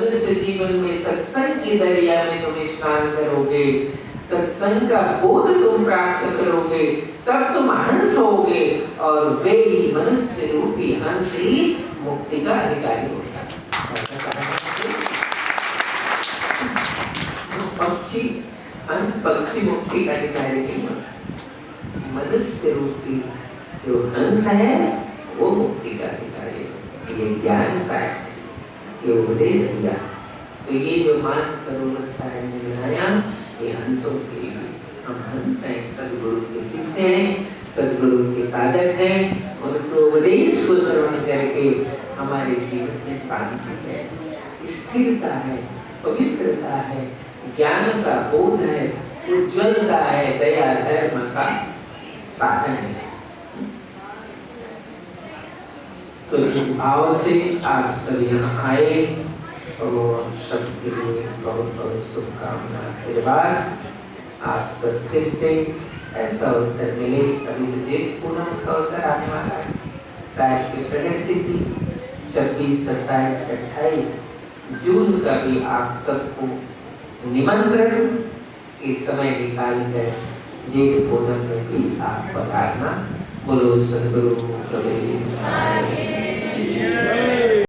मनुष्य जीवन में सत्संग की दरिया में तुम स्नान करोगे, सत्संग का बोध तुम प्राप्त करोगे, तब तुम हंस होगे और वे ही मनुष्य रूपी हंस ही मुक्ति का अधिकारी होगा। पक्षी हंस पक्षी मुक्ति का अधिकारी नहीं होता, मनुष्य रूपी जो हंस है वो मुक्ति का अधिकारी है। ये ज्ञान साहब ये उपदेश दिया। तो ये जो मानसरोवर साहब ने बनाया ये हंसों के लिए, हम हंस हैं, सदगुरु के शिष्य हैं, सदगुरु के साधक हैं, उनके उपदेश को श्रवण करके हमारे जीवन में शांति है, स्थिरता है, पवित्रता है, ज्ञान का बोध है, उज्ज्वलता है, दया धर्म का साधन है। तो इस भाव से आप सब यहाँ आए और सबके लिए बहुत बहुत शुभकामना आशीर्वाद। आप सब फिर से ऐसा अवसर मिले, अभी तो जेठ पूनम का अवसर आने वाला है, साहब की प्रकट तिथि 26, 27, 28 जून का भी आप सबको निमंत्रण इस समय निकाल कर जेठ पूनम में भी आप पधारना। बोलो सद्गुरु कबीर साहिब।